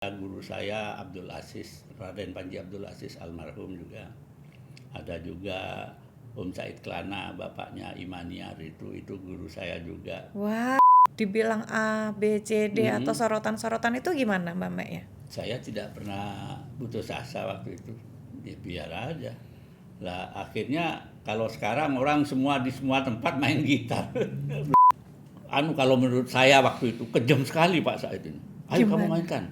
Guru saya Abdul Aziz, Raden Panji Abdul Aziz almarhum juga. Ada juga Om Said Klana, bapaknya Imaniar itu guru saya juga. Wah, dibilang A, B, C, D atau sorotan-sorotan itu gimana Mbak Mek ya? Saya tidak pernah putus asa waktu itu, ya biar aja. Lah akhirnya kalau sekarang orang semua di semua tempat main gitar. Kalau menurut saya waktu itu kejam sekali Pak Said ini. Ayo kamu Gimana? mainkan.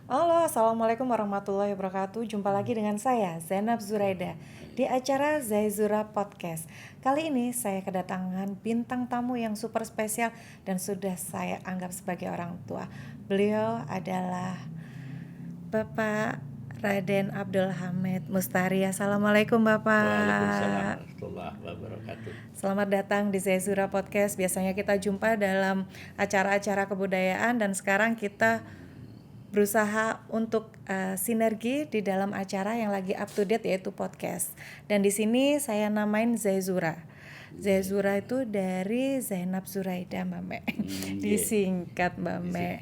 Halo, Assalamualaikum warahmatullahi wabarakatuh. Jumpa lagi dengan saya, Zainab Zuraida, di acara Zaizura Podcast. Kali ini saya kedatangan bintang tamu yang super spesial dan sudah saya anggap sebagai orang tua. Beliau adalah Bapak Raden Abdul Hamid Mustari. Assalamualaikum Bapak. Waalaikumsalam warahmatullahi wabarakatuh. Selamat datang di Zaizura Podcast. Biasanya kita jumpa dalam acara-acara kebudayaan dan sekarang kita berusaha untuk sinergi di dalam acara yang lagi up to date yaitu podcast. Dan di sini saya namain Zaizura. Zaizura itu dari Zainab Zuraida Mbak Mek. Disingkat Mbak Mek.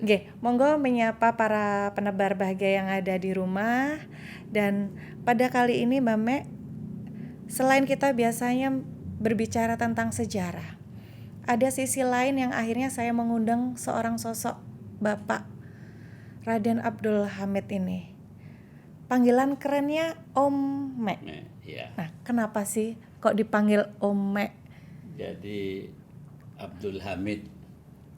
Nggih, monggo menyapa para penebar bahagia yang ada di rumah. Dan pada kali ini Mbak Mek, selain kita biasanya berbicara tentang sejarah, ada sisi lain yang akhirnya saya mengundang seorang sosok Bapak Raden Abdul Hamid ini. Panggilan kerennya Om Mek. Ya. Nah, kenapa sih kok dipanggil Om Mek? Jadi Abdul Hamid.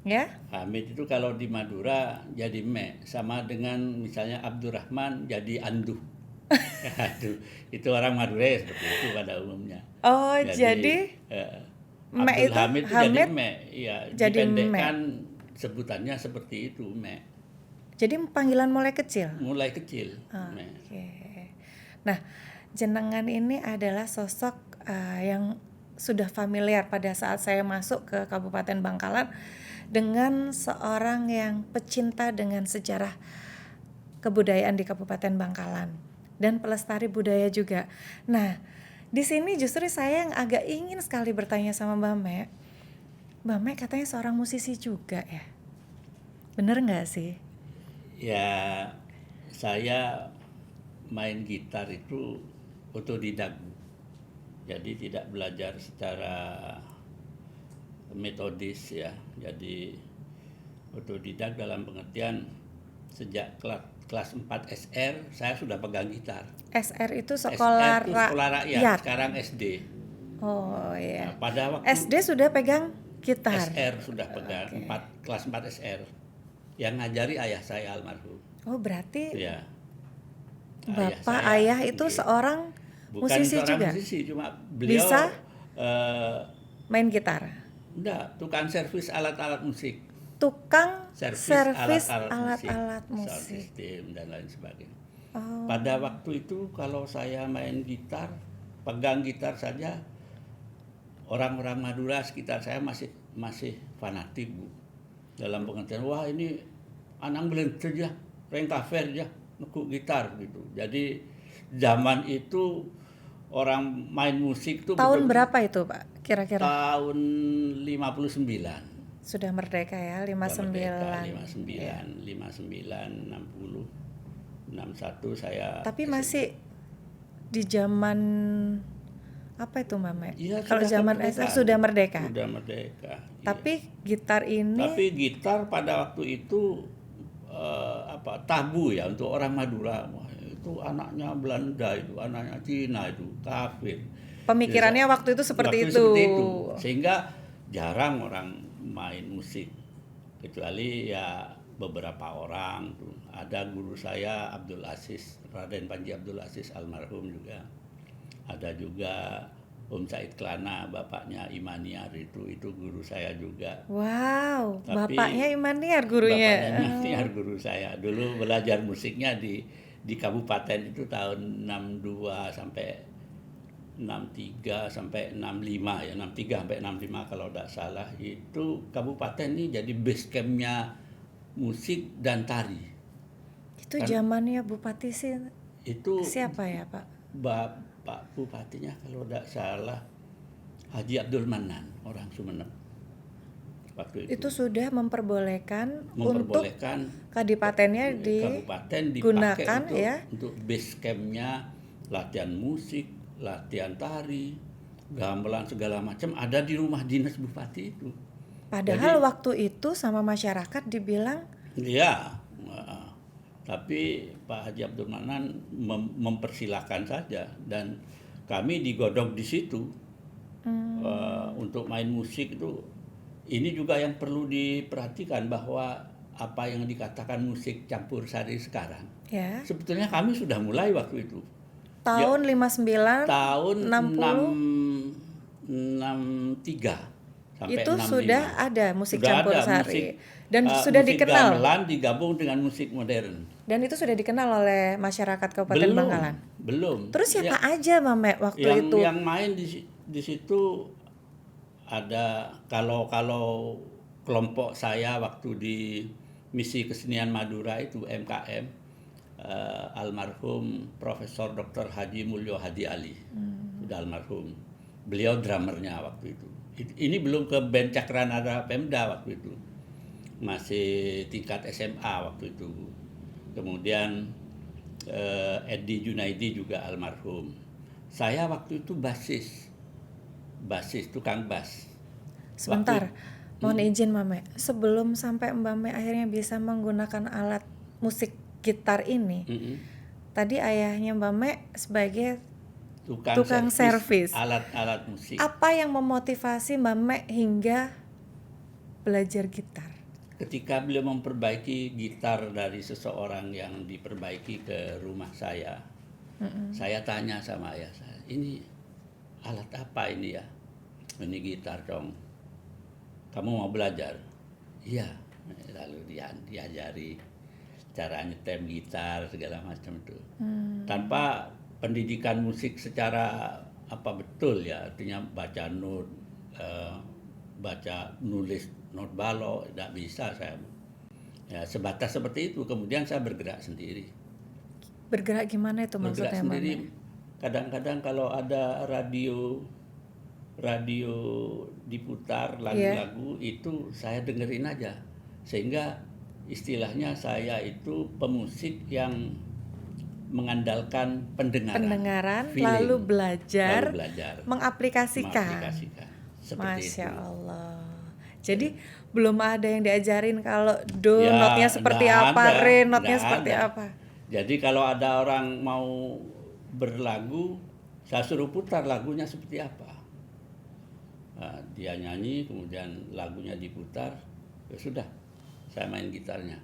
Ya? Hamid itu kalau di Madura jadi Mek, sama dengan misalnya Abdurrahman jadi Anduh. itu orang Madura ya seperti itu pada umumnya. Oh, jadi Mek Abdul itu Hamid itu jadi Mek, ya jadi dipendekkan sebutannya seperti itu, Mek. Jadi panggilan mulai kecil? Mulai kecil. Oke. Nah, jenengan ini adalah sosok yang sudah familiar pada saat saya masuk ke Kabupaten Bangkalan dengan seorang yang pecinta dengan sejarah kebudayaan di Kabupaten Bangkalan dan pelestari budaya juga. Nah, di sini justru saya yang agak ingin sekali bertanya sama Mbak Mek. Mbak Mek katanya seorang musisi juga ya? Bener nggak sih? Ya, saya main gitar itu otodidak. Jadi tidak belajar secara metodis ya. Jadi otodidak dalam pengertian sejak kelas 4 SR saya sudah pegang gitar. SR itu sekolah rakyat, sekarang SD. Oh iya. Nah, pada waktu SD sudah pegang gitar. SR sudah pegang, kelas 4 SR. Yang ngajari ayah saya almarhum. Oh, berarti ya. Bapak ayah itu seorang musisi juga? Musisi, cuma beliau bisa main gitar? Enggak, tukang servis alat-alat musik. Tukang servis alat-alat musik, sound system dan lain sebagainya. Pada waktu itu kalau saya main gitar, pegang gitar saja, orang-orang Madura sekitar saya masih fanatik, Bu. Dalam pengertian, wah ini anang belum saja, rengkafer ya, nekuk gitar gitu. Jadi zaman itu orang main musik tuh tahun berapa itu Pak kira-kira? Tahun 59. Sudah merdeka ya, 59. 59, 60, 61 saya. Tapi masih di zaman apa itu Mbak Mek? Ya, kalau zaman SR sudah merdeka. Sudah merdeka. Tapi gitar ini. Tapi gitar pada waktu itu tabu ya untuk orang Madura. Wah, itu anaknya Belanda, itu anaknya Cina, itu kafir. Pemikirannya waktu itu seperti itu. Sehingga jarang orang main musik, kecuali ya beberapa orang tuh. Ada guru saya Abdul Aziz, Raden Panji Abdul Aziz almarhum juga. Ada juga Om Said Klana, bapaknya Imaniar itu guru saya juga. Wow, bapaknya Imaniar gurunya. Bapaknya Imaniar guru saya. Dulu belajar musiknya di kabupaten itu tahun 62 sampai 63 sampai 65 ya, 63 sampai 65 kalau tidak salah. Itu kabupaten ini jadi base campnya musik dan tari. Itu zamannya Bupati sih. Itu siapa ya Pak? Pak Bupatinya kalau tidak salah Haji Abdul Manan, orang Sumeneb. Waktu Itu sudah memperbolehkan untuk memperbolehkan kadipatennya kabupaten dipakai digunakan untuk, ya. untuk base campnya, latihan musik, latihan tari, gamelan segala macam ada di rumah dinas bupati itu. Padahal waktu itu sama masyarakat dibilang Iya, tapi Pak Haji Abdul Manan mempersilahkan saja dan kami digodok di situ untuk main musik itu. Ini juga yang perlu diperhatikan bahwa apa yang dikatakan musik campur sari sekarang, ya. sebetulnya kami sudah mulai waktu itu. Tahun 59, Tahun 60 63 sampai itu 65. sudah ada musik Sudah campur ada sari musik, dan sudah musik dikenal. gamelan digabung dengan musik modern. Dan itu sudah dikenal oleh masyarakat Kabupaten Bangkalan. Belum. Terus siapa aja Mame waktu itu? Yang main di situ ada kalau kelompok saya waktu di Misi Kesenian Madura itu MKM, almarhum Profesor Dr. Haji Mulyo Hadi Ali, sudah almarhum. Beliau drummernya waktu itu. Ini belum ke band Cakranada Pemda waktu itu, masih tingkat SMA waktu itu. Kemudian Edi Junaidi juga almarhum. Saya waktu itu basis tukang bass. Sebentar, mohon izin Mame. Sebelum sampai Mbak Me akhirnya bisa menggunakan alat musik gitar ini, tadi ayahnya Mbak Me sebagai tukang servis alat-alat musik. Apa yang memotivasi Mbak Me hingga belajar gitar? Ketika beliau memperbaiki gitar dari seseorang yang diperbaiki ke rumah saya tanya sama ayah saya, ini alat apa ini ya? Ini gitar dong. Kamu mau belajar? Iya. Lalu diajari cara nyetem gitar segala macam itu. Tanpa pendidikan musik secara betul ya, artinya baca not, baca nulis not balok, tidak bisa saya. Ya, sebatas seperti itu. Kemudian saya bergerak sendiri. Bergerak gimana itu maksudnya? Bergerak sendiri. Kadang-kadang kalau ada radio diputar lagu-lagu itu saya dengerin aja, sehingga istilahnya saya itu pemusik yang mengandalkan pendengaran lalu belajar mengaplikasikan. Masya Allah. Jadi belum ada yang diajarin kalau do notnya seperti apa, re notnya seperti apa. Jadi kalau ada orang mau berlagu, saya suruh putar lagunya seperti apa. Nah, dia nyanyi, kemudian lagunya diputar, ya sudah, saya main gitarnya.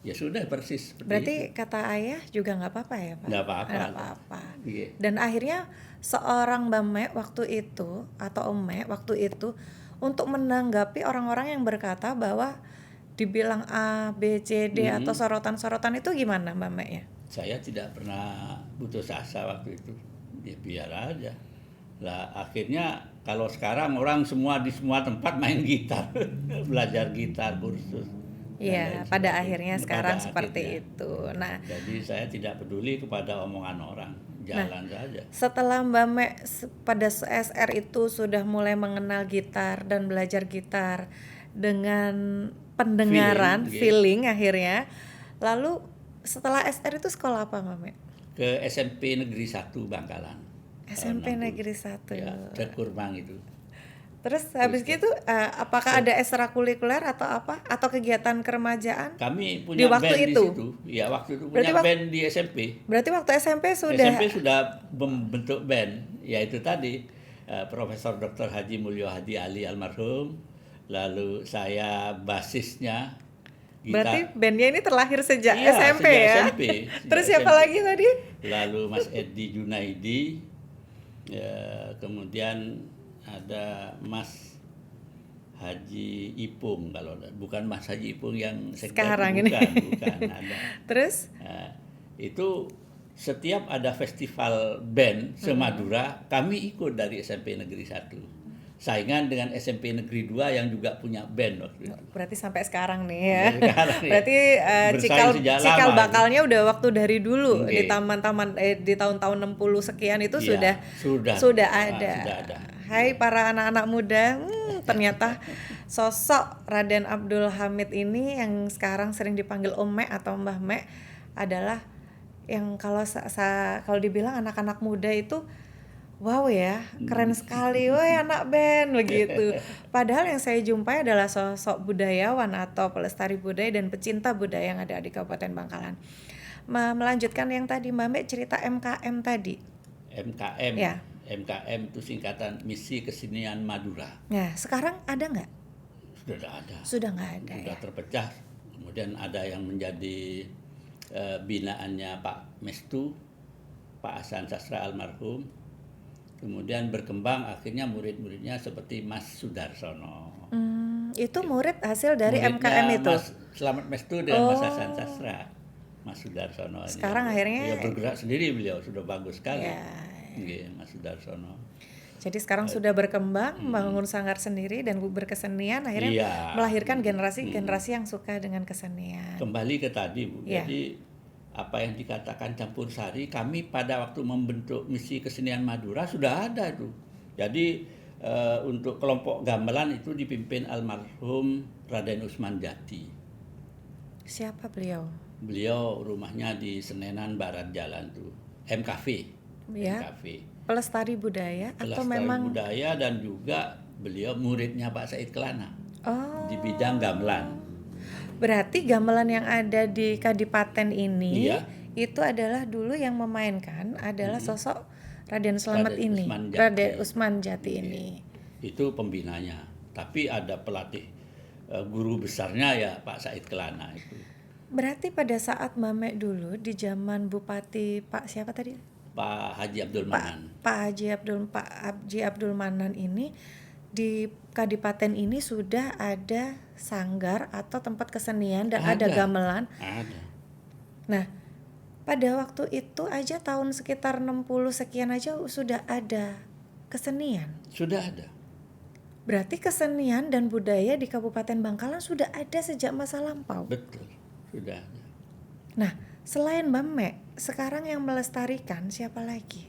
Ya sudah persis seperti Berarti itu. Kata ayah juga nggak apa-apa ya Pak? Nggak apa-apa. Yeah. Dan akhirnya seorang Mbak Me waktu itu atau Om Me waktu itu untuk menanggapi orang-orang yang berkata bahwa dibilang A, B, C, D atau sorotan-sorotan itu gimana Mbak Me ya? Saya tidak pernah putus asa waktu itu. Ya biar aja. Lah akhirnya kalau sekarang orang semua di semua tempat main gitar, belajar gitar, kursus. Iya, pada akhirnya sekarang seperti itu. Nah, jadi saya tidak peduli kepada omongan orang, jalan saja. Setelah Mbak Me pada SR itu sudah mulai mengenal gitar dan belajar gitar dengan pendengaran, feeling akhirnya. Lalu setelah SR itu sekolah apa Mbak Me? Ke SMP Negeri 1 Bangkalan. SMP Negeri 1. Ya, Kurmang itu. Terus habis gitu apakah ada ekstrakurikuler atau apa atau kegiatan keremajaan? Kami punya di waktu band itu? Di situ. Ya, waktu itu punya band di SMP. Berarti waktu SMP sudah membentuk band, yaitu tadi Profesor Dr. Haji Mulyo Hadi Ali almarhum, lalu saya basisnya. Berarti bandnya ini terlahir sejak SMP ya? SMP. Terus siapa lagi tadi? Lalu Mas Edi Junaidi, kemudian ada Mas Haji Ipung, kalau bukan Mas Haji Ipung yang sekarang ini. Bukan ada. Terus? Itu setiap ada festival band se-Madura, kami ikut dari SMP Negeri 1. Saingan dengan SMP Negeri 2 yang juga punya band waktu itu. Berarti sampai sekarang nih ya. Berarti cikal bakalnya udah waktu dari dulu di taman-taman di tahun-tahun 60 sekian itu sudah ada. Hai para anak-anak muda, ternyata sosok Raden Abdul Hamid ini yang sekarang sering dipanggil Om Mek atau Mbah Mek adalah yang kalau dibilang anak-anak muda itu wow ya, keren sekali, woi anak band begitu. Padahal yang saya jumpai adalah sosok budayawan atau pelestari budaya dan pecinta budaya yang ada di Kabupaten Bangkalan. Melanjutkan yang tadi Mbak Mek cerita MKM tadi. MKM, Ya. MKM itu singkatan Misi Kesenian Madura. Nah, sekarang ada nggak? Sudah tidak ada. Sudah nggak ada Sudah ya. terpecah. Kemudian ada yang menjadi binaannya Pak Mestu, Pak Hasan Sastra almarhum. Kemudian berkembang akhirnya murid-muridnya seperti Mas Sudarsono. Itu murid hasil dari Muridnya MKM itu. Mas Slamet Mestu dan Mas Hasan Sastra. Mas Sudarsono ini. Sekarang akhirnya Beliau bergerak sendiri, beliau sudah bagus sekali. Ya. Mas Sudarsono. Jadi sekarang sudah berkembang, membangun sanggar sendiri dan berkesenian, akhirnya Iya. melahirkan generasi-generasi yang suka dengan kesenian. Kembali ke tadi, Bu. Iya. Jadi apa yang dikatakan campur sari, kami pada waktu membentuk Misi Kesenian Madura sudah ada tuh. Jadi untuk kelompok gamelan itu dipimpin almarhum Raden Usman Jati. Siapa beliau? Beliau rumahnya di Senenan Barat Jalan tuh, MKV. Ya. MKV. Pelestari budaya atau Pelestari memang budaya dan juga beliau muridnya Pak Said Kelana Oh, di bidang gamelan. berarti gamelan yang ada di Kadipaten ini Iya. itu adalah dulu yang memainkan adalah sosok Raden Slamet Raden ini, Usman Jati. Raden Usman Jati Iya. ini. Itu pembinanya. Tapi ada pelatih guru besarnya ya Pak Said Kelana itu. Berarti pada saat Mamek dulu di zaman Bupati Pak siapa tadi? Pak Haji Abdul Manan. Pak Haji Abdul Manan ini di Kadipaten ini sudah ada sanggar atau tempat kesenian dan ada gamelan. Ada. Nah, pada waktu itu aja tahun sekitar 60 sekian aja sudah ada kesenian. Sudah ada. Berarti kesenian dan budaya di Kabupaten Bangkalan sudah ada sejak masa lampau. Betul. Sudah ada. Nah, selain Mbak Mek, sekarang yang melestarikan siapa lagi?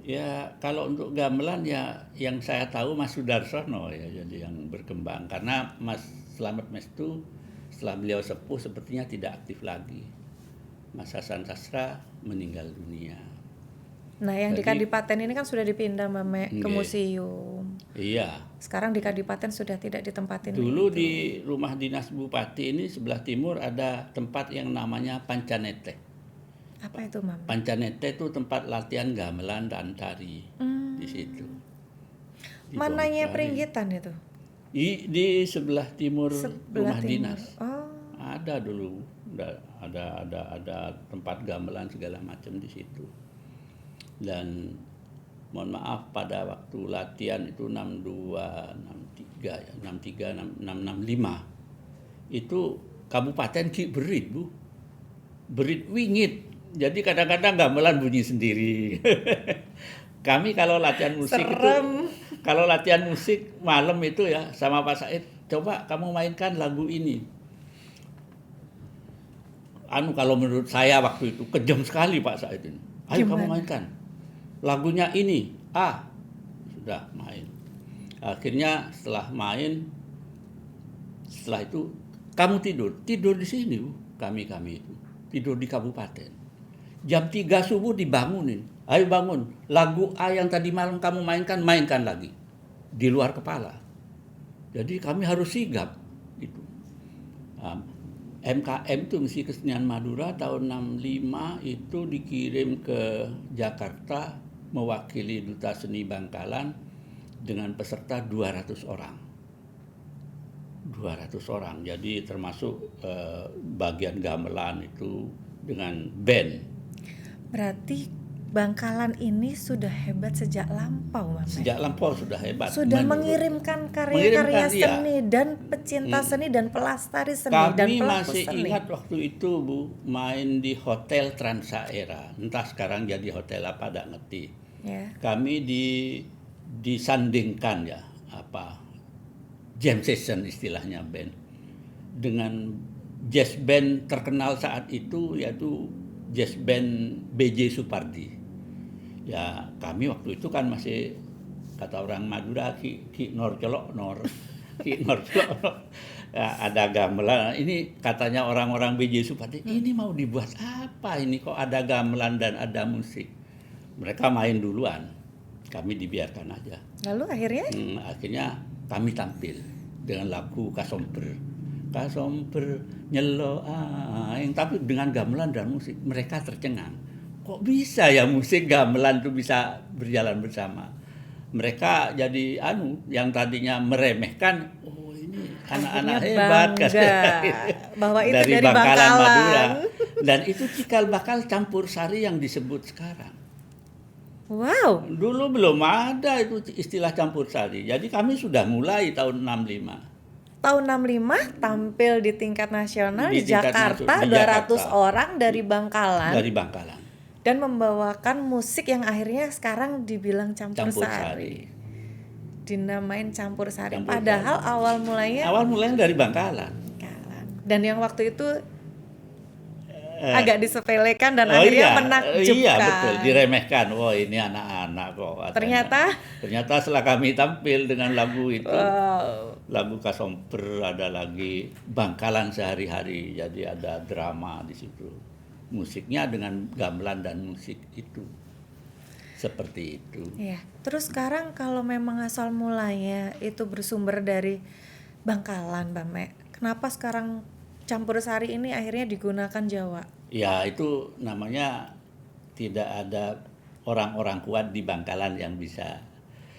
Ya kalau untuk gamelan ya yang saya tahu Mas Sudarsono ya jadi yang berkembang karena Mas Slamet Mestu setelah beliau sepuh sepertinya tidak aktif lagi. Mas Hasan Sastra meninggal dunia. Nah, yang di Jadi- Kadipaten ini kan sudah dipindah Mbak Mek ke Nggih. museum. Iya. Sekarang di Kadipaten sudah tidak ditempatin. Dulu di rumah dinas Bupati ini sebelah timur ada tempat yang namanya Pancanete. Apa itu, Mam? Pancanete itu tempat latihan gamelan dan tari di situ. Mananya Dibongkar. Peringgitan itu? Di sebelah timur Sebelah rumah timur. dinas. Oh, Ada dulu, ada tempat gamelan segala macam di situ. Dan mohon maaf pada waktu latihan itu 62, 63 ya, 63, 665. Itu Kabupaten Ki Berit, Bu. Berit wingit. Jadi kadang-kadang gamelan bunyi sendiri. Kami kalau latihan musik Serem. kalau latihan musik malam itu ya sama Pak Said, coba kamu mainkan lagu ini. Kalau menurut saya waktu itu kejam sekali Pak Said ini. Ayo kamu mainkan. Lagunya ini. Sudah main. Akhirnya setelah main, setelah itu kamu tidur di sini Bu. Kami itu tidur di kabupaten. Jam 3 subuh dibangunin. Ayo bangun. Lagu A yang tadi malam kamu mainkan lagi. Di luar kepala. Jadi kami harus sigap itu. MKM itu Misi Kesenian Madura tahun 65 itu dikirim ke Jakarta mewakili Duta Seni Bangkalan dengan peserta 200 orang. 200 orang. Jadi termasuk bagian gamelan itu dengan band. berarti Bangkalan ini sudah hebat sejak lampau, Mam. Sejak lampau sudah hebat. Sudah mengirimkan karya-karya seni dan pecinta seni dan pelestari seni dan Kami pelaku masih seni. ingat waktu itu Bu, main di Hotel Transaera. Entah sekarang jadi hotel apa, tidak ngerti. Ya. Kami disandingkan ya, jam session istilahnya band. Dengan jazz band terkenal saat itu yaitu jazz band BJ Supardi. Ya kami waktu itu kan masih kata orang Madura ki nor colok nor. Ki nor colok nor. Ya, ada gamelan. Ini katanya orang-orang BJ Supati, ini mau dibuat apa ini kok ada gamelan dan ada musik. Mereka main duluan. Kami dibiarkan aja. Lalu akhirnya? Akhirnya kami tampil dengan lagu Kasomber. Kasomber nyelo aing, tapi dengan gamelan dan musik. Mereka tercengang. Kok bisa ya musik gamelan itu bisa berjalan bersama? Mereka jadi yang tadinya meremehkan, oh ini anak-anak hebat bahwa itu dari Bangkalan Madura. Bangkalan. Dan itu cikal bakal campur sari yang disebut sekarang. Wow. Dulu belum ada itu istilah campur sari. Jadi kami sudah mulai tahun 65. Tahun 65 tampil di tingkat nasional di Jakarta, di 200 Jakarta. Orang dari Bangkalan. Dari Bangkalan. Dan membawakan musik yang akhirnya sekarang dibilang campur sari. Dinamain campur sari. Padahal awal mulanya dari Bangkalan. Dan yang waktu itu agak disepelekan dan akhirnya menakjubkan. Iya betul, diremehkan. Wah ini anak-anak kok. Ternyata setelah kami tampil dengan lagu itu, lagu Kasomber, ada lagi Bangkalan sehari-hari. Jadi ada drama di situ. Musiknya dengan gamelan dan musik itu. Seperti itu. Iya. Terus sekarang kalau memang asal mulanya itu bersumber dari Bangkalan, Mbak Me, kenapa sekarang campur sari ini akhirnya digunakan Jawa? Ya itu namanya tidak ada orang-orang kuat di Bangkalan yang bisa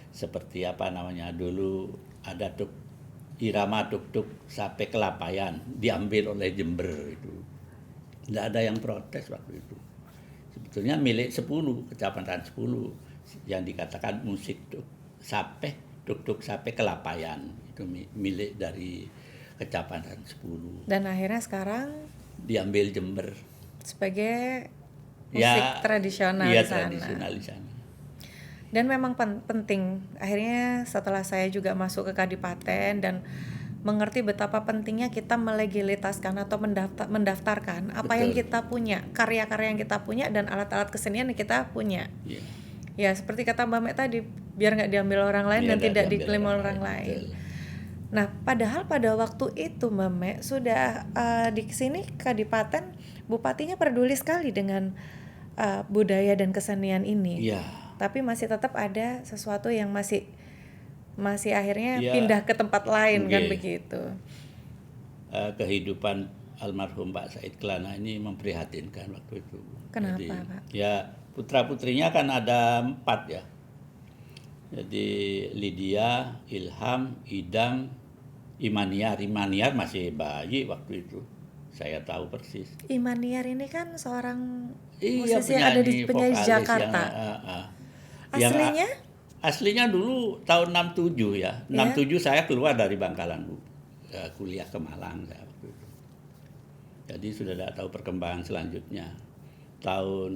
seperti apa namanya dulu ada irama tuk-tuk sampai Kelapayan diambil oleh Jember itu. Tidak ada yang protes waktu itu. Sebetulnya milik 10, Kecamatan 10 yang dikatakan musik tuk-tuk sampai Kelapayan itu milik dari Kecamatan 10. Dan akhirnya sekarang diambil Jember sebagai musik tradisional di sana. Tradisional di sana. Dan memang penting. Akhirnya setelah saya juga masuk ke Kadipaten dan mengerti betapa pentingnya kita melegalitaskan atau mendaftarkan apa yang kita punya, karya-karya yang kita punya dan alat-alat kesenian yang kita punya. Yeah. Ya seperti kata Mbak Mek tadi, biar nggak diambil orang lain dan tidak diklaim orang lain. Nah, padahal pada waktu itu Mbak Mek sudah di sini Kadipaten, bupatinya peduli sekali dengan budaya dan kesenian ini. Yeah. Tapi masih tetap ada sesuatu yang masih akhirnya pindah ke tempat lain kan begitu. Kehidupan almarhum Pak Said Kelana ini memprihatinkan waktu itu. Kenapa, jadi, Pak? Ya putra-putrinya kan ada 4 ya. Jadi Lydia, Ilham, Idam, Imaniar masih bayi waktu itu. Saya tahu persis. Imaniar ini kan seorang musisi yang ada di penyanyi Jakarta. Aslinya? Aslinya dulu tahun 67 ya. 67 saya keluar dari Bangkalan, Bu. Kuliah ke Malang saya waktu itu. Jadi sudah tidak tahu perkembangan selanjutnya. Tahun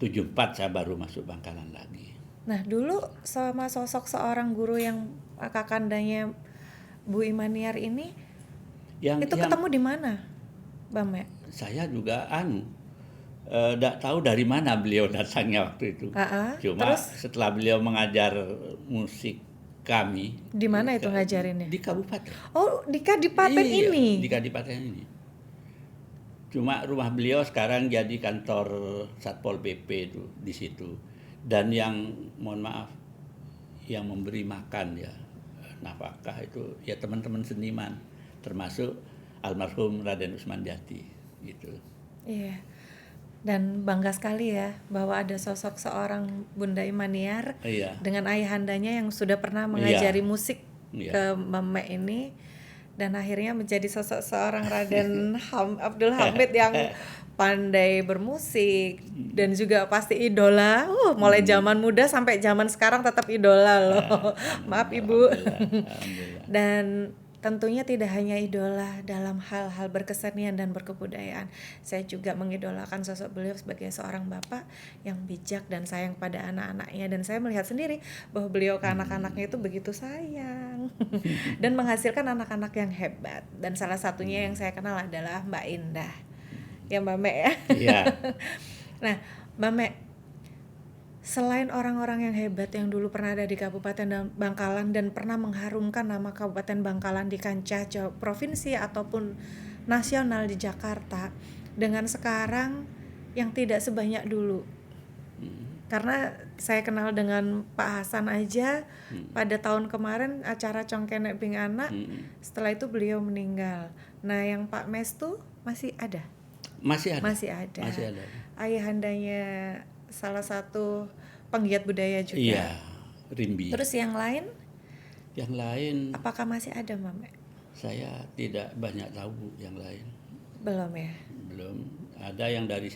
74 saya baru masuk Bangkalan lagi. Nah, dulu sama sosok seorang guru yang kakandanya Bu Imaniar ini ketemu di mana, Bang Mek? Saya juga tidak tahu dari mana beliau datangnya waktu itu. Cuma terus? Setelah beliau mengajar musik kami. Di mana itu ngajarinnya? Di kabupaten. Oh, di Kadipaten ini? Di Kadipaten ini. Cuma rumah beliau sekarang jadi kantor Satpol PP itu di situ. Dan yang mohon maaf yang memberi makan ya nafkah itu ya teman-teman seniman termasuk almarhum Raden Usman Jati gitu. Iya. Dan bangga sekali ya bahwa ada sosok seorang Bunda Imaniar dengan ayahandanya yang sudah pernah mengajari musik ke Mame ini dan akhirnya menjadi sosok seorang Raden Abdul Hamid yang pandai bermusik dan juga pasti idola. Mulai zaman muda sampai zaman sekarang tetap idola loh. Maaf Ibu. Dan tentunya tidak hanya idola dalam hal-hal berkesenian dan berkebudayaan. Saya juga mengidolakan sosok beliau sebagai seorang bapak yang bijak dan sayang pada anak-anaknya. Dan saya melihat sendiri bahwa beliau ke anak-anaknya itu begitu sayang. Dan menghasilkan anak-anak yang hebat. Dan salah satunya yang saya kenal adalah Mbak Indah. Ya Mbak Mek ya. Iya. Nah Mbak Mek, Selain orang-orang yang hebat yang dulu pernah ada di Kabupaten Bangkalan dan pernah mengharumkan nama Kabupaten Bangkalan di kancah provinsi ataupun nasional di Jakarta, dengan sekarang yang tidak sebanyak dulu. Karena saya kenal dengan Pak Hasan aja, pada tahun kemarin acara Congkenek Bing Anak, setelah itu beliau meninggal. Nah, yang Pak Mestu masih ada? Masih ada. Masih ada. Masih ada. Ayahandanya salah satu penggiat budaya juga. Iya, Rimbi. Terus yang lain? Yang lain Apakah masih ada, Mame? saya tidak banyak tahu yang lain. Belum ya? Belum. Ada yang dari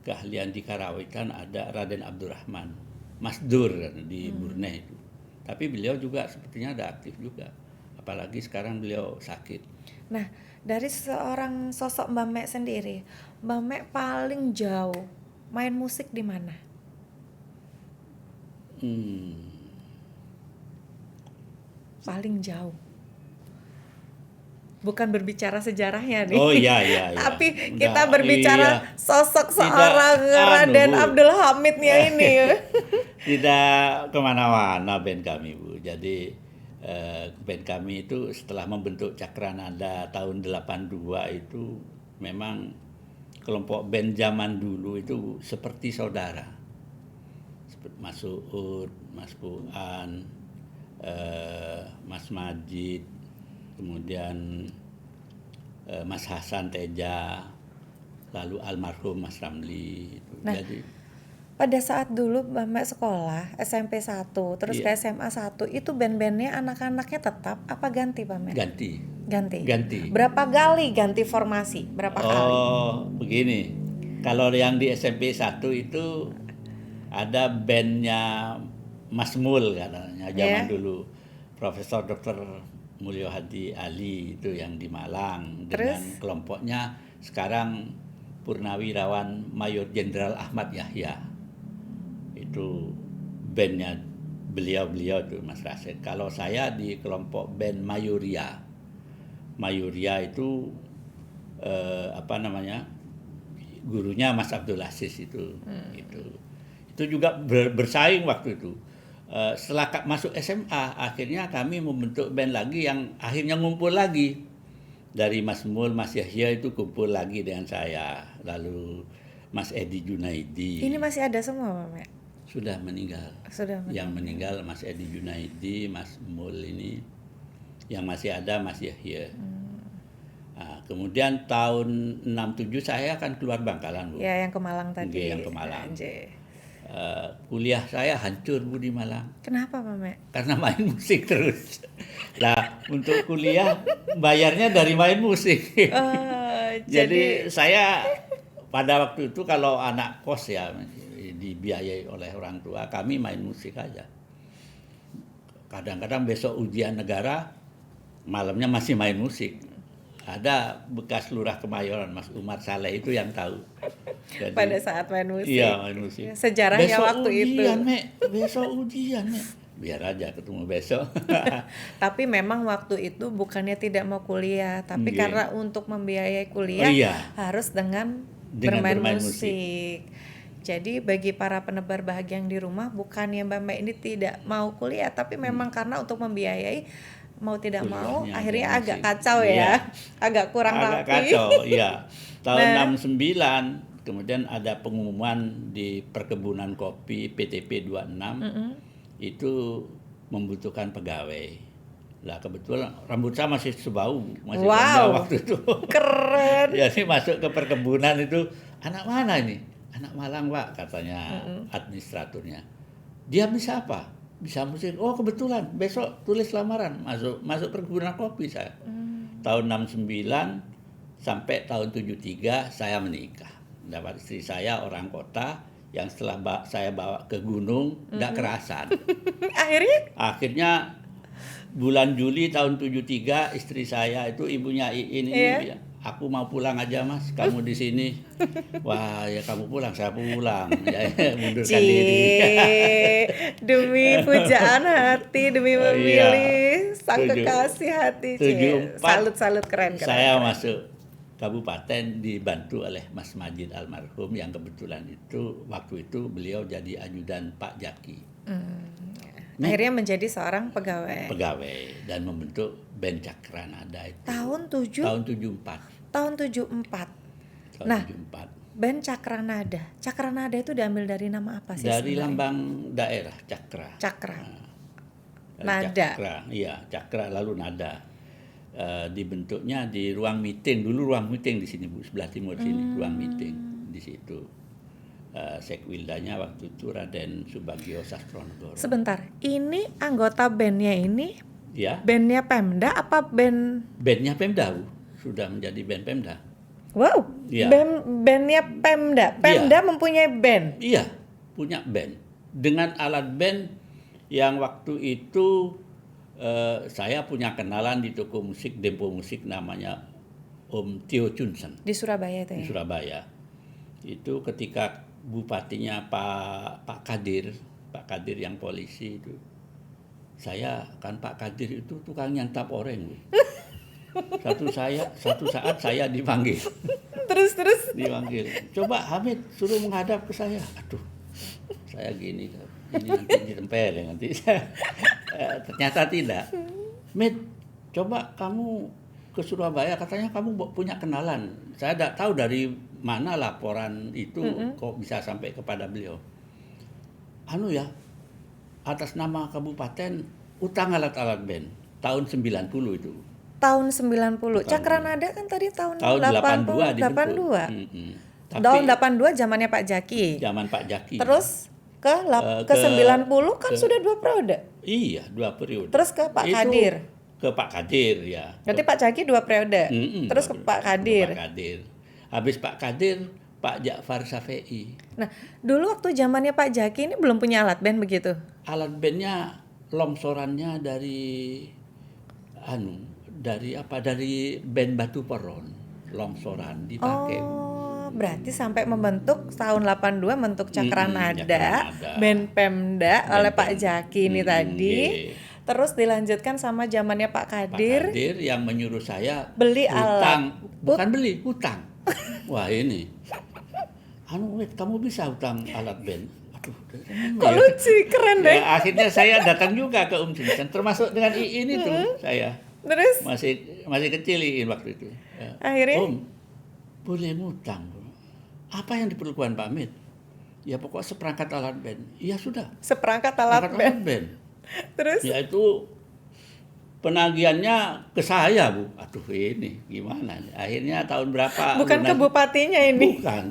keahlian di karawitan, ada Raden Abdurrahman Masdur di Brunei itu. Tapi beliau juga sepertinya ada aktif juga. Apalagi sekarang beliau sakit. Nah, dari seorang sosok Mbak Mek sendiri, Mbak Mek paling jauh main musik di mana? Paling jauh. Bukan berbicara sejarahnya nih. Oh iya. Tapi kita berbicara sosok Tidak, seorang Raden Abdul Hamidnya ini. Tidak kemana-mana band kami, Bu. Jadi band kami itu setelah membentuk Cakranada tahun 82 itu memang kelompok band zaman dulu itu seperti saudara. Seperti Mas Uud, Mas Puan, Mas Majid, kemudian Mas Hasan Teja, lalu almarhum Mas Ramli itu. Nah, jadi pada saat dulu Mbak Mek sekolah SMP 1 terus ke SMA 1 itu band-bandnya anak-anaknya tetap apa ganti Mbak Mek? Ganti. Berapa kali ganti formasi? Berapa kali? Oh, begini. Kalau yang di SMP 1 itu ada bandnya Mas Mul katanya zaman dulu. Profesor Dr. Mulyo Hadi Ali itu yang di Malang. Dengan kelompoknya sekarang Purnawirawan Mayor Jenderal Ahmad Yahya. Itu bandnya beliau itu Mas Rasid. Kalau saya di kelompok band Mayuria. Mayuria itu gurunya Mas Abdul Aziz itu. Itu juga bersaing waktu itu. Setelah masuk SMA akhirnya kami membentuk band lagi yang akhirnya ngumpul lagi. Dari Mas Mul, Mas Yahya itu kumpul lagi dengan saya. Lalu Mas Edi Junaidi. Ini masih ada semua, Mame? Sudah meninggal. Yang meninggal Mas Edi Junaidi, Mas Mul ini. Yang masih ada Mas Yahya. Nah, kemudian tahun 67 saya akan keluar Bangkalan, Bu. Ya, yang ke Malang tadi. Yang ke Malang. Kuliah saya hancur, Bu, di Malang. Kenapa, Mame? Karena main musik terus. Nah, untuk kuliah bayarnya dari main musik. Jadi saya pada waktu itu kalau anak kos ya dibiayai oleh orang tua, kami main musik aja. Kadang-kadang besok ujian negara, malamnya masih main musik. Ada bekas lurah Kemayoran, Mas Umar Saleh itu yang tahu. Jadi, pada saat main musik. Iya, main musik. Sejarahnya besok waktu ujian, itu. Besok ujian, Mek. Biar aja ketemu besok. Tapi memang waktu itu bukannya tidak mau kuliah, tapi karena untuk membiayai kuliah harus dengan bermain musik. Jadi bagi para penebar bahagia yang di rumah, bukannya Mbak Mek ini tidak mau kuliah, tapi memang karena untuk membiayai mau tidak mau akhirnya agak kacau ya. Agak kurang rapi. Kacau, iya. Tahun 69 kemudian ada pengumuman di perkebunan kopi PTP 26 itu membutuhkan pegawai. Lah kebetulan rambut saya masih sebau, masih panjang waktu itu. Keren. Jadi masuk ke perkebunan itu, anak mana ini? Anak Malang, Pak, katanya administraturnya. Dia bisa apa? Bisa musik. Oh, kebetulan besok tulis lamaran masuk perkebunan kopi saya. Tahun 69 sampai tahun 73 saya menikah. Dapat istri saya orang kota yang setelah saya bawa ke gunung enggak kerasan. Akhirnya bulan Juli tahun 73 istri saya itu ibunya Iin ini aku mau pulang aja, Mas, kamu di sini. Wah, ya kamu pulang, saya pulang. Ya, mundurkan diri. Demi pujaan hati, demi memilih sang kekasih hati. Salut keren. Saya masuk kabupaten dibantu oleh Mas Majid almarhum yang kebetulan itu waktu itu beliau jadi ajudan Pak Jaki. Akhirnya menjadi seorang pegawai. Dan membentuk band Cakranada itu. Tahun 74. Tahun 74. Nah, 74. band Cakranada. Cakranada itu diambil dari nama apa sih? Dari sebenarnya? lambang daerah Cakra. Cakra. Nada. Nada. Cakra lalu nada. Dibentuknya di ruang meeting, dulu ruang meeting di sini Bu, sebelah timur sini, ruang meeting di situ. Sekwildanya waktu itu Raden Subagio Sastronegoro. Sebentar, ini anggota bandnya ini Ya, bandnya Pemda apa band? bandnya Pemda Bu, sudah menjadi band Pemda. Wow, Iya. bandnya Pemda. Pemda mempunyai band. Iya, punya band dengan alat band yang waktu itu saya punya kenalan di toko musik, Dempo Musik namanya Om Tio Chunsen Di Surabaya itu di ya? Surabaya. Itu ketika bupatinya Pak Kadir yang polisi itu. Saya kan Pak Kadir itu tukang nyantap orang, Bu. Satu saat saya dipanggil. Terus. Dipanggil. Coba Hamid suruh menghadap ke saya. Aduh. Saya gini, ini nanti ditempel ya nanti. Ternyata tidak. Mit, coba kamu ke Surabaya, katanya kamu punya kenalan. Saya tidak tahu dari mana laporan itu kok bisa sampai kepada beliau. Anu ya, atas nama kabupaten utang alat-alat band tahun 90 itu. Tahun 90. Cakranada kan tadi tahun 82 dibentuk. 82. Tapi Tahun 82 zamannya Pak Jaki. zaman Pak Jaki. Terus ke 90 kan sudah 2 periode. Iya, 2 periode. Terus ke Pak Itu Kadir. Ke Pak Kadir ya. Berarti Pak Jaki 2 periode. Terus ke Pak Kadir. Pak Kadir. Habis Pak Kadir, Pak Ja'far Safei. Nah, dulu waktu zamannya Pak Jaki ini belum punya alat band begitu. Alat bandnya longsorannya dari dari band Batu Peron. Longsoran dipakai. Berarti sampai membentuk tahun 82 bentuk Cakranada, Cakranada. band Pemda oleh Pak Pemda. Jaki ini tadi. Nggih. Terus dilanjutkan sama zamannya Pak Kadir. Pak Kadir yang menyuruh saya Beli hutang, alat. bukan beli, hutang. Wah ini, Wit, kamu bisa hutang alat band. Aduh, Kok lucu, keren deh. ya, akhirnya saya datang juga ke Om Jinsen, termasuk dengan Iin itu saya Terus masih kecil Iin waktu itu. Ya. akhirnya Om, boleh ngutang? Apa yang diperlukan Pak Mit? Ya pokok seperangkat alat band. Iya sudah. seperangkat alat Seperangkat band. Terus Yaitu penagihannya ke saya, Bu. Aduh ini gimana nih? Akhirnya tahun berapa? bukan ke bupatinya ini. Bukan.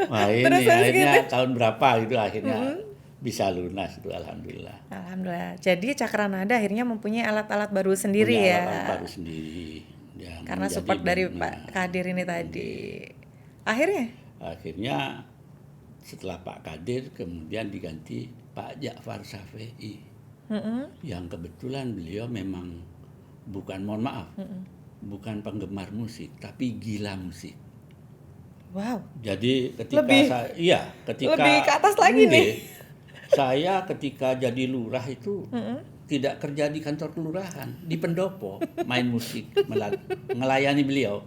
Wah ini Terus akhirnya tahun berapa itu akhirnya bisa lunas itu alhamdulillah. Alhamdulillah. Jadi Cakranada akhirnya mempunyai alat-alat baru sendiri Punya ya. alat baru sendiri. yang Karena menjadi support dari bandnya. Pak Kadir ini tadi. Akhirnya setelah Pak Kadir kemudian diganti Pak Ja'far Safei. Yang kebetulan beliau memang bukan, mohon maaf, bukan penggemar musik, tapi gila musik. Wow. Jadi ketika ketika lebih ke atas lagi nih. Saya ketika jadi lurah itu tidak kerja di kantor kelurahan, di pendopo, main musik, melayani beliau.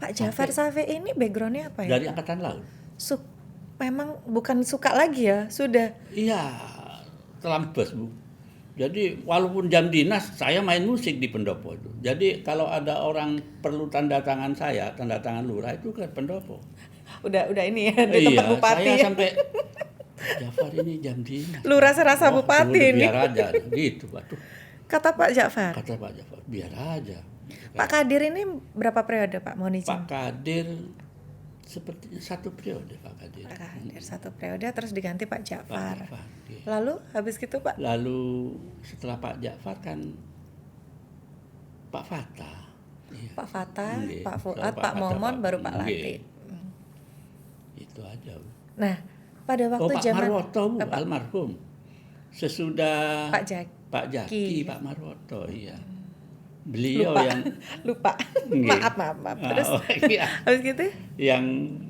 Pak Ja'far Safei ini backgroundnya apa ya? Dari Angkatan Laut. Memang bukan suka lagi ya, sudah. Iya, terlambat Bu. Jadi walaupun jam dinas saya main musik di pendopo itu. Jadi kalau ada orang perlu tanda tangan saya, tanda tangan lurah itu ke pendopo. Udah ini ya di tempat bupati. Saya ya. sampai Ja'far ini jam dinas. Lurah serasa bupati udah ini. Biar aja gitu, Waduh. Kata Pak Ja'far. Kata Pak Ja'far, biar aja. Pak Kadir ini berapa periode Pak? Mohon izin. Pak Kadir sepertinya 1 periode Pak Kadir. Pak Kadir 1 periode terus diganti Pak Ja'far. Pak Ja'far, iya. Lalu habis gitu Pak? Lalu setelah Pak Ja'far kan Pak Fatah. Iya. Pak Fatah, Nggih. Pak Fuad, Pak Pak Fatah, Momon, Pak- baru Pak nggih. Latif. Itu aja Bu. Nah, pada waktu Pak zaman Marwoto Bu, almarhum. Sesudah Pak Jaki. Pak Jaki, Pak Marwoto, iya. Beliau Lupa. yang Lupa. Nggih. Maaf. Terus iya. habis gitu? Yang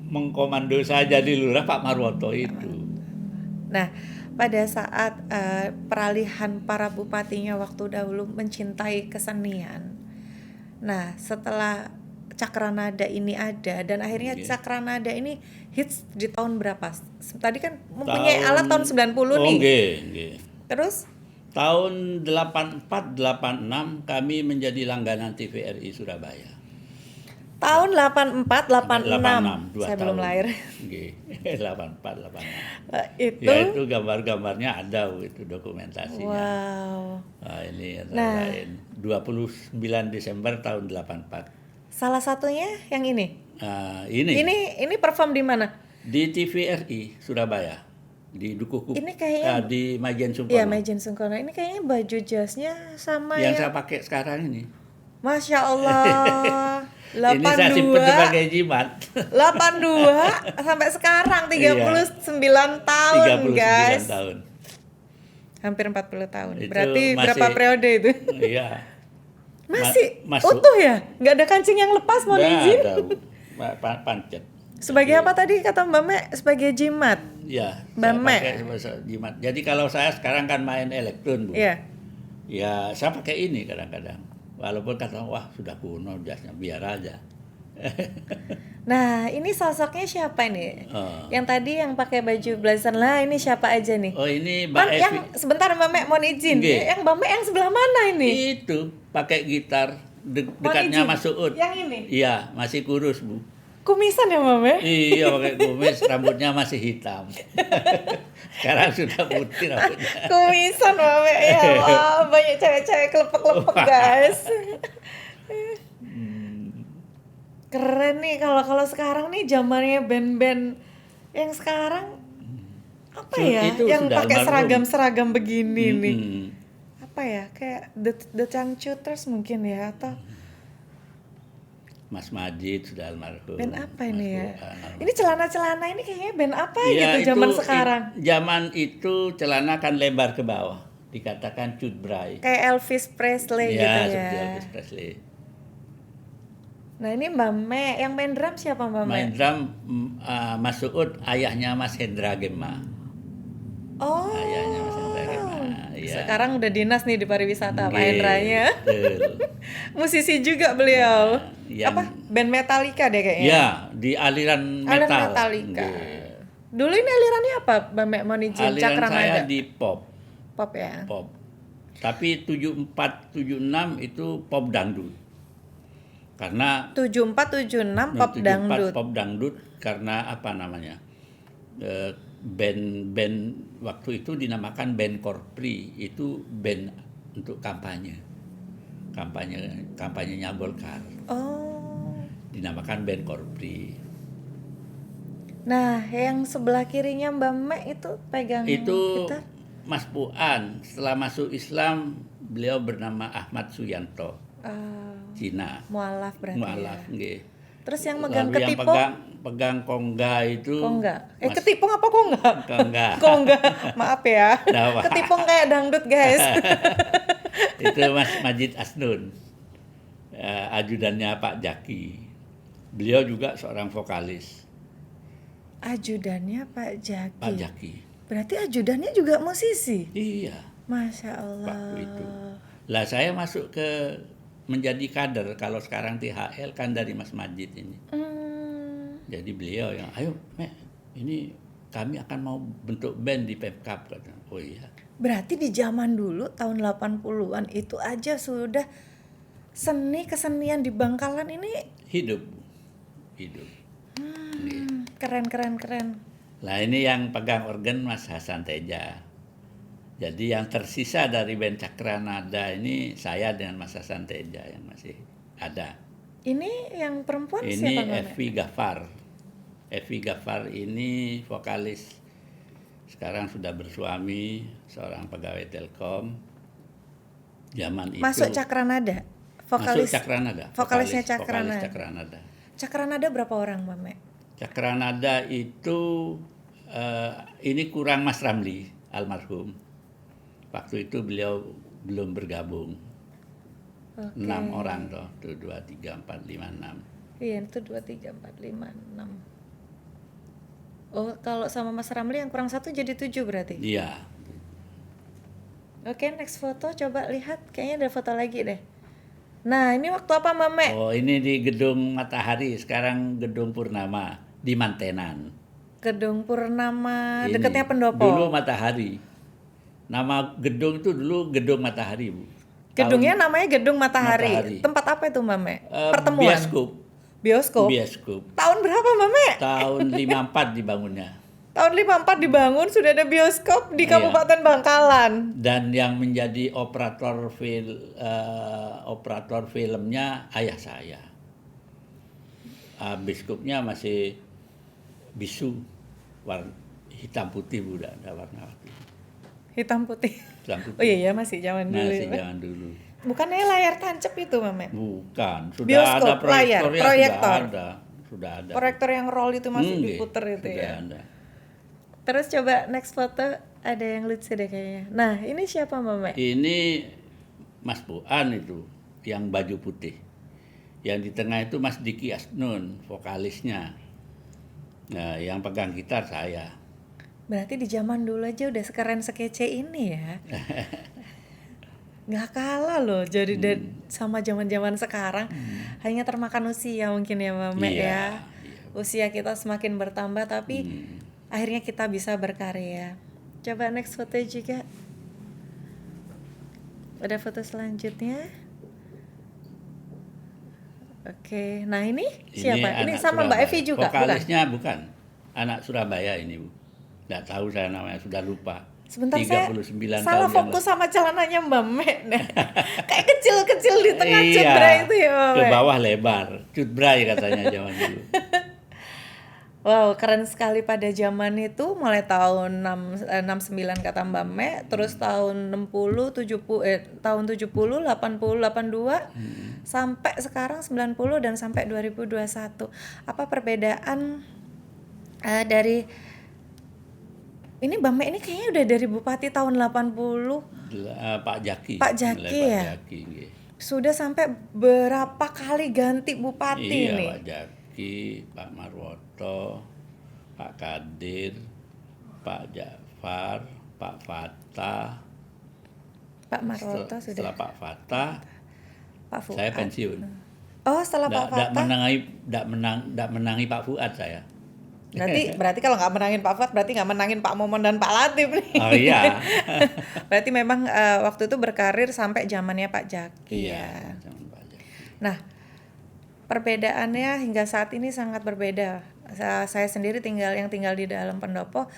mengkomando saya jadi lurah Pak Marwoto itu. Nah, pada saat peralihan para bupatinya waktu dahulu mencintai kesenian. Nah, setelah Cakranada ini ada dan akhirnya Oke. Cakranada ini hits di tahun berapa? Tadi kan mempunyai alat tahun 90 nih. nggih. Terus Tahun 84 86 kami menjadi langganan TVRI Surabaya. tahun 84 86 2 saya tahun. belum lahir. Nggih. 84 86. Itu Ya itu gambar-gambarnya ada itu dokumentasinya. wow. Nah, ini Nah. antara lain 29 Desember tahun 84. Salah satunya yang ini. Nah, ini Perform di mana? di TVRI Surabaya di Dukuh Ini kayaknya di Majen Sungkono. Iya, Majen Sungkono. Ini kayaknya baju jasnya sama yang ya. saya pakai sekarang ini. Masya Allah. Ini saya simpen sebagai jimat. 82 sampai sekarang 39 tahun 39 guys. tahun. Hampir 40 tahun. Itu Berarti masih- berapa periode itu? Iya. Masih masuk. utuh ya? Nggak ada kancing yang lepas, mohon Nggak izin. ada pancet. Sebagai apa tadi kata Mbak Me? Sebagai jimat. Ya, Mbak saya Me. pakai sebagai jimat. Jadi kalau saya sekarang kan main elektron, Bu. Iya. Ya, saya pakai ini kadang-kadang. Walaupun kata wah sudah kuno jasnya, biar aja. Nah, ini sosoknya siapa ini? Oh. Yang tadi yang pakai baju blazer lah, ini siapa aja nih? Oh, ini Mbak Evi. Yang sebentar Mbak Me, mohon izin. Nggih. Yang Mbak Me yang sebelah mana ini? Itu pakai gitar Mohon dekatnya izin. Mas Uud. Yang ini. Iya, masih kurus, Bu. Kumisan ya Mbak Me? Iya, pakai kumis, rambutnya masih hitam. Sekarang sudah putih rambutnya. Kumisan Mbak Me. Ya Allah, banyak cewek-cewek kelepek-kelepek guys. Keren nih kalau sekarang nih zamannya band-band yang sekarang apa ya? Itu Yang sudah pakai almarhum. seragam-seragam begini nih. Mm-mm. Apa ya? Kayak The Changcuters mungkin ya atau Mas Majid sudah almarhum. band apa Mas ini ya? Burhan almarhum. Ini celana-celana ini kayaknya band apa Iya, gitu zaman sekarang? Zaman itu celana kan lebar ke bawah, dikatakan cutbray. Kayak Elvis Presley Ya, gitu seperti ya. Elvis Presley. Nah ini Mbak Me, yang main drum siapa Mbak Me? Main drum Mas Uud, ayahnya Mas Hendra Gema. Oh. Ayahnya Mas Hendra Gema. Iya. Sekarang udah dinas nih di pariwisata Pak Nggih, Hendranya. betul. Musisi juga beliau. Yang- Apa? Band Metallica deh kayaknya. Ya, di aliran Aliran metal. Metallica. Nggih. Dulu ini alirannya apa Mbak Me? Mohon izin, Aliran Cakramada. saya di pop. Pop ya. Pop. Tapi 74 76 itu pop dangdut. Karena 74 76 pop 74 dangdut. pop dangdut karena apa namanya? Band waktu itu dinamakan band Korpri, itu band untuk kampanye. Kampanyenya Golkar. Oh. Dinamakan band Korpri. Nah, yang sebelah kirinya Mbak Me itu pegang Itu gitar. Mas Puan, setelah masuk Islam beliau bernama Ahmad Suyanto, Cina. Mualaf berarti Mualaf, ya. nggih. Terus yang megang Lalu yang ketipung? pegang kongga itu Kongga. Mas Ketipung apa kongga? Kongga. Kongga. Maaf ya. Nah, Pak. Ketipung kayak dangdut, guys. Itu Mas Majid Asnun, ajudannya Pak Jaki. Beliau juga seorang vokalis, Ajudannya Pak Jaki. Pak Jaki. Berarti ajudannya juga musisi. Iya, Masya Allah. waktu itu. Lah saya masuk ke menjadi kader, kalau sekarang THL kan dari Mas Majid ini. Jadi beliau yang, ayo Mek, ini kami akan mau bentuk band di Pemkab. Kata. Oh iya. Berarti di zaman dulu tahun 80-an itu aja sudah kesenian di Bangkalan ini Hidup. Iya. keren. Nah ini yang pegang organ Mas Hasan Teja. Jadi yang tersisa dari band Cakranada ini saya dengan Mas Hasan Teja yang masih ada. Ini yang perempuan Ini siapa namanya? Evi Gafar. Evi Gafar ini vokalis. Sekarang sudah bersuami, seorang pegawai Telkom. Zaman itu Masuk Cakranada. Vokalis. masuk Cakranada. Vokalisnya Vokalis Cakranada. Cakranada. Cakranada berapa orang, Mbak Me? Cakranada itu ini kurang Mas Ramli almarhum. Waktu itu beliau belum bergabung. Oke. 6 orang toh, tuh 2, 3, 4, 5, 6. Iya, itu 2, 3, 4, 5, 6. Oh, kalau sama Mas Ramli yang kurang 1 jadi 7 berarti? Iya. Oke, next foto coba lihat. Kayaknya ada foto lagi deh. Nah, ini waktu apa Mame? Oh, ini di Gedung Matahari, sekarang Gedung Purnama di Mantenan. Gedung Purnama, Ini dekatnya Pendopo. dulu Matahari. Nama gedung itu dulu Gedung Matahari, Bu. Gedungnya namanya Gedung Matahari. Matahari. Tempat apa itu Mame? Eh, Pertemuan. Bioskop. Bioskop. Bioskop. Tahun berapa Mame? Tahun 54 dibangunnya. Tahun 54 dibangun, sudah ada bioskop di Iya. Kabupaten Bangkalan. Dan yang menjadi operator filmnya ayah saya. Biskupnya masih bisu, hitam putih, Bu, ada warna waktu itu. Hitam putih. Hitam putih. Oh iya, zaman dulu. Masih ya. zaman dulu. Bukannya layar tancap itu Mame? Bukan, sudah Bioskop, ada layar, proyektornya, proyektor. sudah ada. Proyektor yang roll itu masih Nggih, diputer itu sudah ya. ada. Terus coba next foto, ada yang lucu deh kayaknya. Nah, ini siapa Mame? Ini Mas Buan itu yang baju putih. Yang di tengah itu Mas Diki Asnun, vokalisnya. Nah, yang pegang gitar saya. Berarti di zaman dulu aja udah sekeren sekece ini ya. Nggak kalah loh jadi sama zaman-zaman sekarang. Hanya termakan usia mungkin ya Mame Iya, ya. iya. Usia kita semakin bertambah tapi akhirnya kita bisa berkarya. Coba next foto juga. Ada foto selanjutnya. Oke, nah ini siapa? Ini anak sama Mbak Surabaya. Evi juga, bukan? Vokalisnya bukan. Anak Surabaya ini, Bu. Nggak tahu saya namanya, sudah lupa. Sebentar, saya 39 salah tahun fokus sama celananya Mbak Me. Kayak kecil-kecil di tengah Iya, cutbray itu ya Mbak ke Me. bawah lebar. Cutbray katanya zaman dulu. Wow, keren sekali pada zaman itu, mulai tahun 69 kata Mbak Me, terus tahun 60, 70, tahun 70, 80, 82, sampai sekarang 90 dan sampai 2021. Apa perbedaan dari ini Mbak Me ini kayaknya udah dari Bupati tahun 80, Pak Jaki. Pak Jaki Mulai ya? Pak Jaki, nggih. sudah sampai berapa kali ganti bupati Iya, nih? Pak Jaki, Pak Marwoto, Pak Kadir, Pak Jafar, Pak Fatah. Pak Marwoto Setelah sudah, Pak Fatah, Pak Fuad. saya pensiun. Oh, setelah Pak Fatah. Nggak menangi Pak Fuad saya. Berarti kalau nggak menangin Pak Fuad, berarti nggak menangin Pak Momon dan Pak Latif nih. Oh iya. Berarti memang waktu itu berkarir sampai zamannya Pak Jaki Iya, ya. zaman Pak Jaki. Nah, perbedaannya hingga saat ini sangat berbeda. Saya sendiri tinggal di dalam pendopo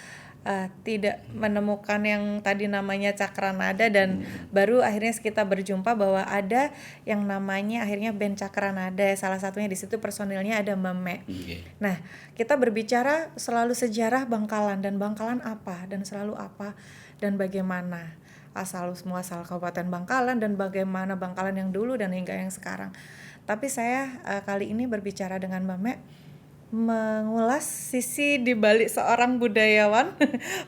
tidak menemukan yang tadi namanya Cakranada dan baru akhirnya kita berjumpa bahwa ada yang namanya akhirnya band Cakranada. Salah satunya di situ personilnya ada Mbak Me. Oke. Nah, kita berbicara selalu sejarah Bangkalan dan Bangkalan apa dan selalu apa dan bagaimana asal muasal Kabupaten Bangkalan dan bagaimana Bangkalan yang dulu dan hingga yang sekarang. Tapi saya kali ini berbicara dengan Mbak Me mengulas sisi di balik seorang budayawan,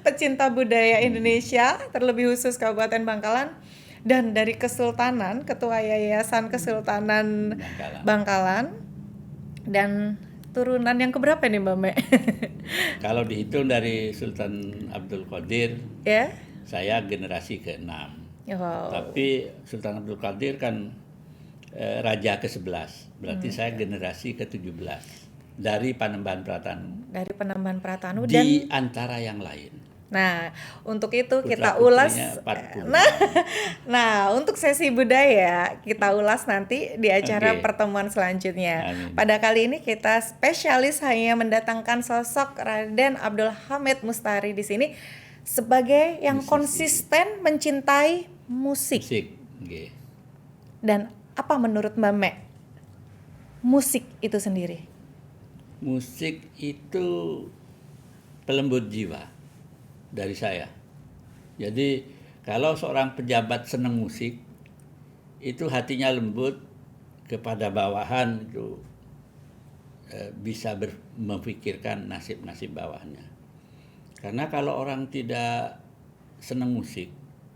pecinta budaya Indonesia, terlebih khusus Kabupaten Bangkalan, dan dari Kesultanan, Ketua Yayasan Kesultanan Bangkalan, dan turunan yang keberapa nih Mbak Me? Kalau dihitung dari Sultan Abdul Qadir, Ya? saya generasi ke-6. Wow. Tapi Sultan Abdul Qadir kan raja ke-11. Berarti saya generasi ke-17 dari Panembahan Pratanu. Dari Panembahan Pratanu Di dan antara yang lain. nah, untuk itu kita Putra-putrinya ulas 40. Nah, untuk sesi budaya kita ulas nanti di acara Oke. pertemuan selanjutnya. Amin. Pada kali ini kita spesialis hanya mendatangkan sosok Raden Abdul Hamid Mustari di sini sebagai yang Musisi. konsisten mencintai musik. Musik. Oke. Dan apa menurut Mbak Me musik itu sendiri? Musik itu pelembut jiwa dari saya. Jadi kalau seorang pejabat senang musik, itu hatinya lembut kepada bawahan, itu bisa memikirkan nasib-nasib bawahnya. Karena kalau orang tidak senang musik,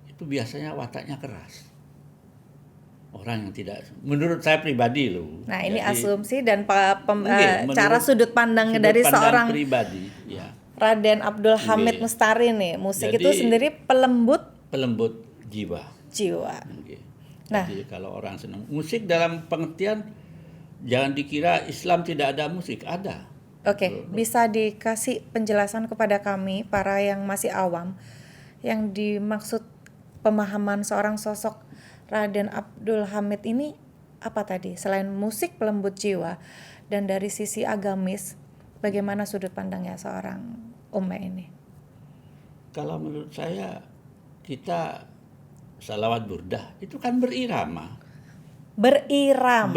itu biasanya wataknya keras. Orang yang tidak, menurut saya pribadi loh. Nah, ini Jadi, asumsi dan menurut cara sudut pandang sudut dari pandang seorang pribadi, ya. Raden Abdul Hamid Oke. Mustari nih. Musik Jadi, itu sendiri pelembut Pelembut jiwa. jiwa. Oke. Nah. Jadi kalau orang senang musik dalam pengertian, jangan dikira Islam tidak ada musik, ada. Oke, bisa dikasih penjelasan kepada kami para yang masih awam yang dimaksud pemahaman seorang sosok Raden Abdul Hamid ini apa tadi? Selain musik pelembut jiwa dan dari sisi agamis, bagaimana sudut pandangnya seorang Ume ini? Kalau menurut saya, kita salawat burdah itu kan berirama. Berirama.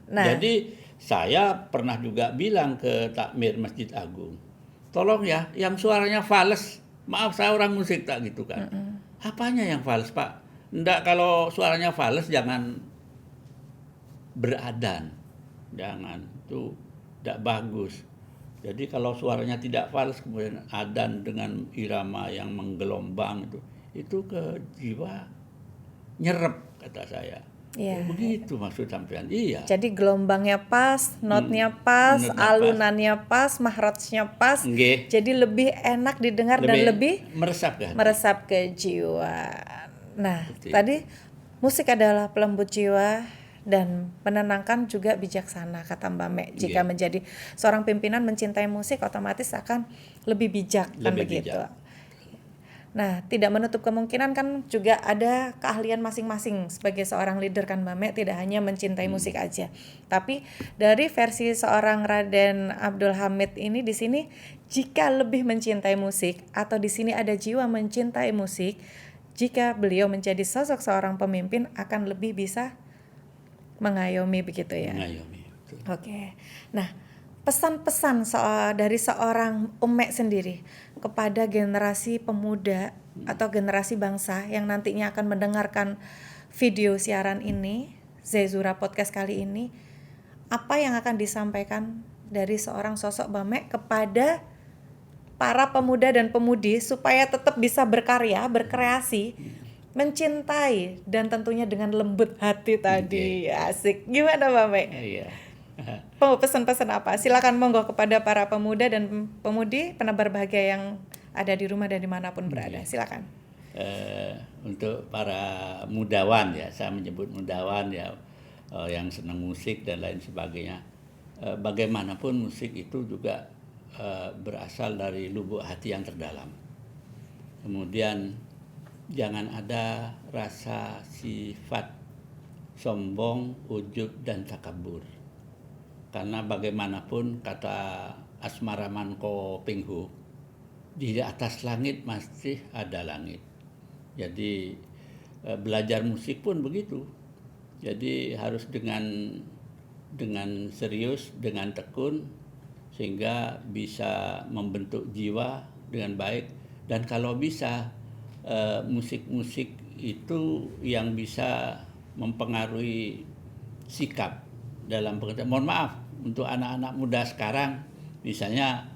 Nah. Jadi saya pernah juga bilang ke takmir Masjid Agung, tolong ya, yang suaranya fals, maaf saya orang musik tak gitu kan. Apanya yang fals Pak? Enggak, kalau suaranya fals jangan beradan, jangan, itu tidak bagus. Jadi kalau suaranya tidak fals kemudian adan dengan irama yang menggelombang itu ke jiwa nyerep kata saya. Iya. Begitu maksud sampean. Iya. Jadi gelombangnya pas, notnya pas, alunannya pas, mahrajnya pas. Nggih. Jadi lebih enak didengar dan lebih meresap ke jiwa. Nah, Betul. tadi musik adalah pelembut jiwa dan menenangkan juga bijaksana kata Mbak Mek. Jika menjadi seorang pimpinan mencintai musik otomatis akan lebih bijak kan begitu. Bijak. Nah, tidak menutup kemungkinan kan juga ada keahlian masing-masing sebagai seorang leader kan Mbak Mek, tidak hanya mencintai musik aja. Tapi dari versi seorang Raden Abdul Hamid ini di sini jika lebih mencintai musik atau di sini ada jiwa mencintai musik, jika beliau menjadi sosok seorang pemimpin akan lebih bisa mengayomi begitu ya. Mengayomi. Betul. Oke. Nah, pesan-pesan dari seorang Ume sendiri kepada generasi pemuda atau generasi bangsa yang nantinya akan mendengarkan video siaran ini, Zezura Podcast kali ini, apa yang akan disampaikan dari seorang sosok Mbak kepada para pemuda dan pemudi supaya tetap bisa berkarya, berkreasi, mencintai dan tentunya dengan lembut hati tadi. Asik. Gimana Mbak Mek? Iya. Pesan-pesan apa? Silakan monggo kepada para pemuda dan pemudi penebar bahagia yang ada di rumah dan dimanapun berada. Silakan. Untuk para mudawan ya, saya menyebut mudawan ya, yang senang musik dan lain sebagainya. Bagaimanapun musik itu juga berasal dari lubuk hati yang terdalam. Kemudian jangan ada rasa sifat sombong, ujub dan takabur. Karena bagaimanapun kata Asmaramanko Pinghu, di atas langit masih ada langit. Jadi belajar musik pun begitu. Jadi harus dengan serius, dengan tekun, sehingga bisa membentuk jiwa dengan baik. Dan kalau bisa musik-musik itu yang bisa mempengaruhi sikap dalam pengertian. Mohon maaf untuk anak-anak muda sekarang, misalnya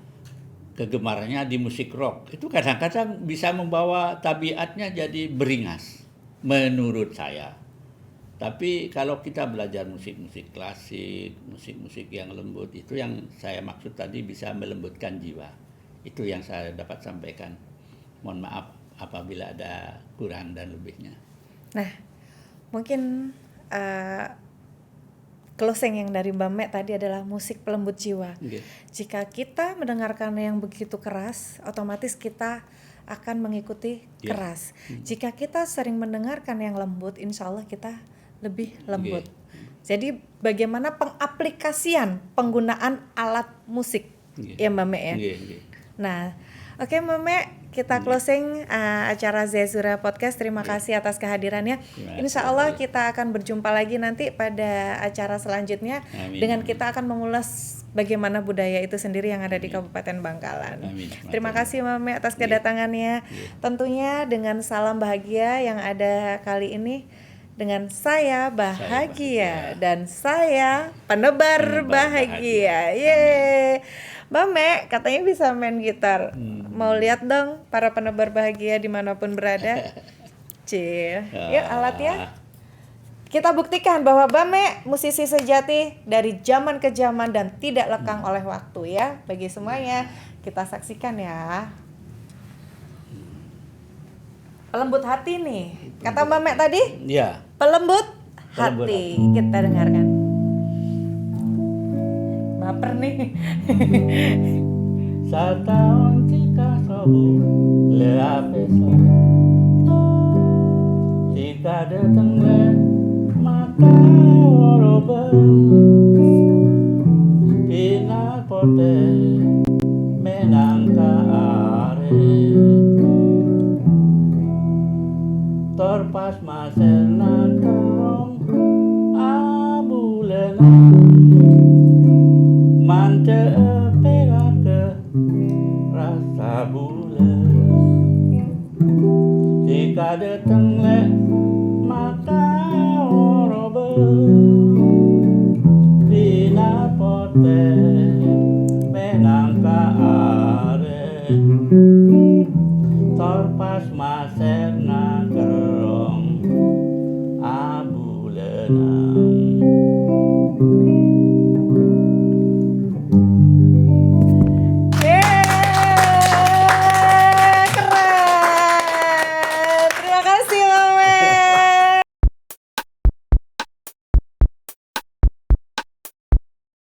kegemarannya di musik rock, itu kadang-kadang bisa membawa tabiatnya jadi beringas menurut saya. Tapi kalau kita belajar musik-musik klasik, musik-musik yang lembut, itu yang saya maksud tadi bisa melembutkan jiwa. Itu yang saya dapat sampaikan. Mohon maaf apabila ada kurang dan lebihnya. Nah, mungkin closing yang dari Mbak Mek tadi adalah musik pelembut jiwa. Jika kita mendengarkan yang begitu keras, otomatis kita akan mengikuti keras. Jika kita sering mendengarkan yang lembut, insya Allah kita lebih lembut. Jadi bagaimana pengaplikasian penggunaan alat musik ya Mbak Mek ya. Nah, oke Mbak Mek, kita closing acara Zezura Podcast. Terima kasih atas kehadirannya. Insya Allah kita akan berjumpa lagi nanti pada acara selanjutnya. Dengan kita akan mengulas bagaimana budaya itu sendiri yang ada di Kabupaten Bangkalan. Terima kasih Mbak Mek atas kedatangannya. Tentunya dengan salam bahagia yang ada kali ini. Dengan saya bahagia dan saya penebar bahagia. Yeay. Mbak Mek katanya bisa main gitar. Mau lihat dong para penebar bahagia dimanapun berada. Yuk alatnya. Kita buktikan bahwa Mbak Mek musisi sejati dari zaman ke zaman dan tidak lekang oleh waktu ya. Bagi semuanya kita saksikan ya. Pelembut hati nih. Kata Mbak Mek tadi, Ya. pelembut Pelembut hati. Kita dengarkan. Baper nih. Sataon tika sobu leapesa tika datang le mata oroba pina pote menangka are torpas masel nantorong abulena mante pega ke rasa bulan jika datang le mata orobe bina pote menangka are torpas maserna kerong abulena